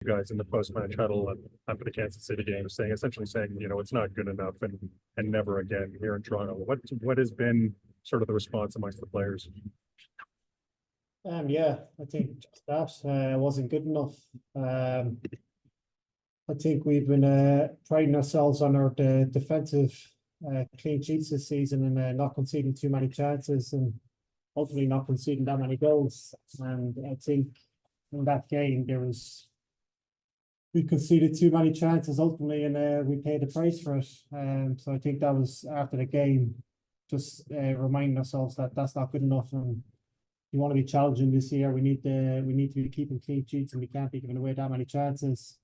guys in the post-match huddle after the Kansas City game, essentially saying, it's not good enough and never again here in Toronto. What has been sort of the response amongst the players? Yeah, I think just that wasn't good enough. I think we've been priding ourselves on our defensive clean sheets this season and not conceding too many chances and hopefully not conceding that many goals. And I think in that game we conceded too many chances ultimately, and we paid the price for it. So I think that was after the game, just reminding ourselves that that's not good enough. And you want to be challenging this year. We need to be keeping clean sheets, and we can't be giving away that many chances.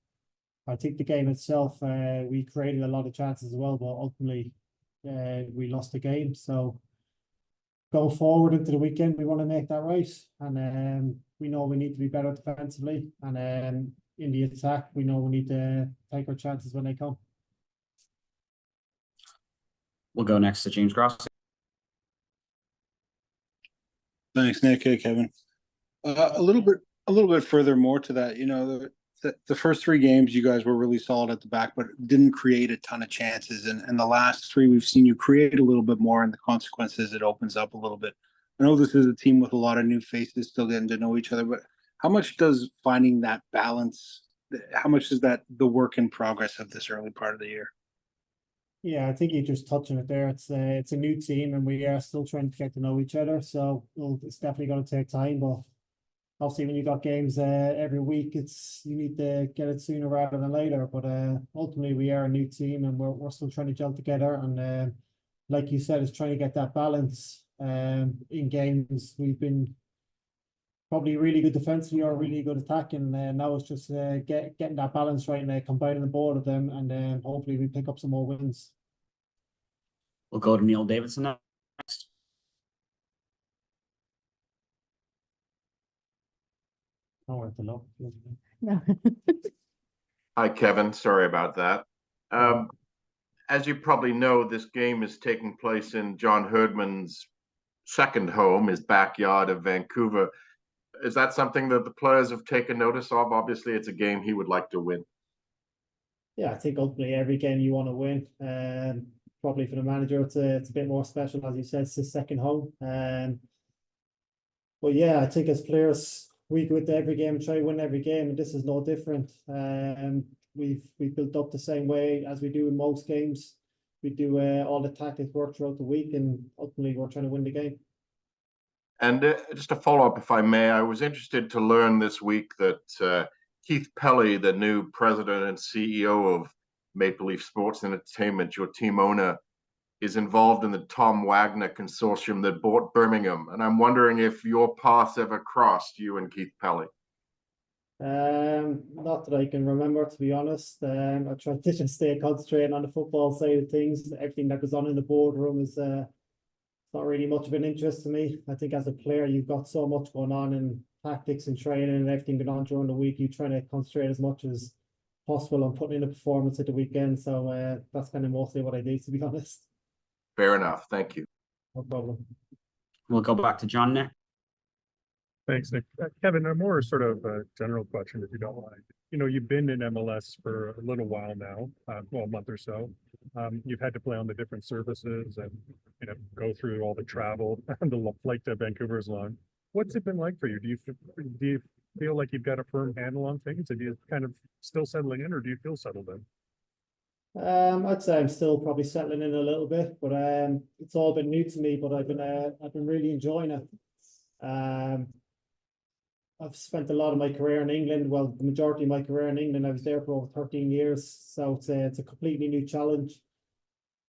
I think the game itself, we created a lot of chances as well, but ultimately we lost the game. So going forward into the weekend, we want to make that right, and we know we need to be better defensively, and in the attack, we know we need to take our chances when they come. We'll go next to James Gross. Thanks, Nick. Hey, Kevin. A little bit further more to that. The first three games, you guys were really solid at the back, but didn't create a ton of chances. And the last three, we've seen you create a little bit more, and the consequences, it opens up a little bit. I know this is a team with a lot of new faces still getting to know each other, but how much does finding that balance, how much is that the work in progress of this early part of the year? Yeah, I think you're just touching it there. It's a new team, and we are still trying to get to know each other. So it's definitely going to take time, but obviously when you got games every week, you need to get it sooner rather than later. But ultimately we are a new team, and we're still trying to gel together. And like you said, it's trying to get that balance. In games we've been probably really good defensively or really good attacking, and now it's just getting that balance right and combining the board of them, and hopefully we pick up some more wins. We'll go to Neil Davidson next. Nowhere to look. No. Hi, Kevin. Sorry about that. As you probably know, this game is taking place in John Herdman's second home, his backyard of Vancouver. Is that something that the players have taken notice of? Obviously, it's a game he would like to win. Yeah, I think ultimately every game you want to win. Probably for the manager, it's a bit more special, as you said, it's his second home. But yeah, I think as players, we go into every game and try to win every game, and this is no different. We've built up the same way as we do in most games. We do all the tactics work throughout the week, and ultimately we're trying to win the game. And just a follow-up, if I may, I was interested to learn this week that Keith Pelley, the new president and CEO of Maple Leaf Sports and Entertainment, your team owner, is involved in the Tom Wagner consortium that bought Birmingham. And I'm wondering if your paths ever crossed, you and Keith Pelley. Not that I can remember, to be honest. I try to just stay concentrated on the football side of things. Everything that goes on in the boardroom is not really much of an interest to me. I think as a player, you've got so much going on in tactics and training and everything going on during the week. You try to concentrate as much as possible on putting in a performance at the weekend. So that's kind of mostly what I do, to be honest. Fair enough. Thank you. No problem. We'll go back to John next. Thanks, Nick. Kevin, a more sort of general question, if you don't mind. You've been in MLS for a little while now, a month or so. You've had to play on the different surfaces and go through all the travel. The flight to Vancouver is long. What's it been like for you? Do you feel like you've got a firm handle on things? Are you kind of still settling in, or do you feel settled in? I'd say I'm still probably settling in a little bit, but it's all been new to me. But I've been really enjoying it. I've spent a lot of my career in England. Well, the majority of my career in England, I was there for over 13 years. So it's a completely new challenge.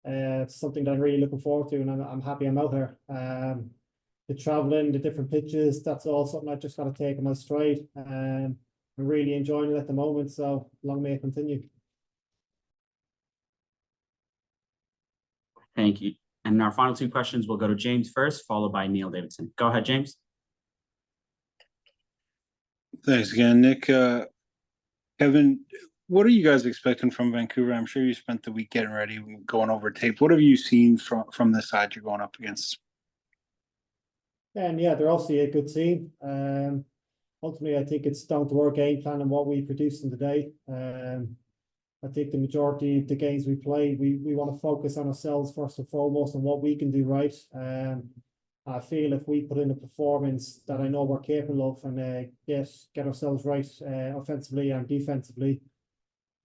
It's something that I'm really looking forward to, and I'm happy I'm out here. The traveling, the different pitches, that's all something I just got to take in my stride. I'm really enjoying it at the moment. So long may it continue. Thank you. And our final two questions will go to James first, followed by Neil Davidson. Go ahead, James. Thanks again, Nick. Kevin, what are you guys expecting from Vancouver? I'm sure you spent the week getting ready, going over tape. What have you seen from the side you're going up against? And yeah, they're obviously a good team. ultimately, I think it's down to our game plan and what we produce in the day. I think the majority of the games we play, we want to focus on ourselves first and foremost and what we can do right. I feel if we put in a performance that I know we're capable of and get ourselves right offensively and defensively,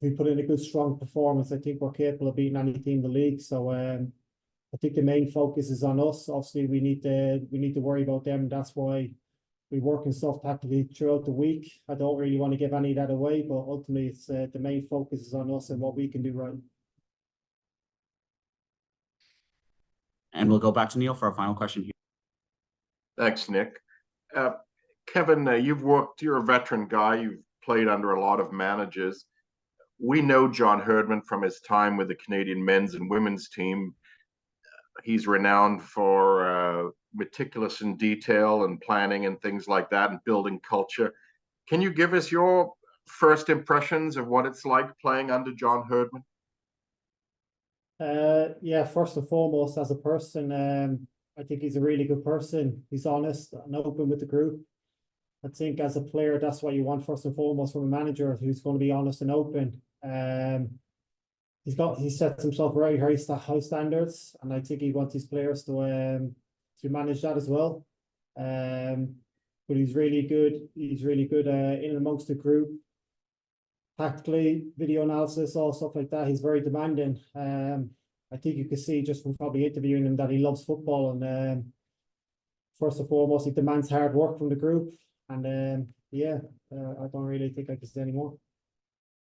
if we put in a good strong performance, I think we're capable of beating any team in the league. So I think the main focus is on us. Obviously, we need to worry about them. That's why we work and stuff tactically throughout the week. I don't really want to give any of that away, but ultimately, it's the main focus is on us and what we can do right. And we'll go back to Neil for our final question here. Thanks, Nick. Kevin, you're a veteran guy. You've played under a lot of managers. We know John Herdman from his time with the Canadian men's and women's team. He's renowned for meticulous in detail and planning and things like that and building culture. Can you give us your first impressions of what it's like playing under John Herdman? Yeah, first and foremost, as a person, I think he's a really good person. He's honest and open with the group. I think as a player, that's what you want first and foremost from a manager who's going to be honest and open. He sets himself very high standards, and I think he wants his players to manage that as well. But he's really good. He's really good in and amongst the group. Tactically, video analysis, all stuff like that. He's very demanding. I think you can see just from probably interviewing him that he loves football, and first and foremost, he demands hard work from the group. And I don't really think I can say any more.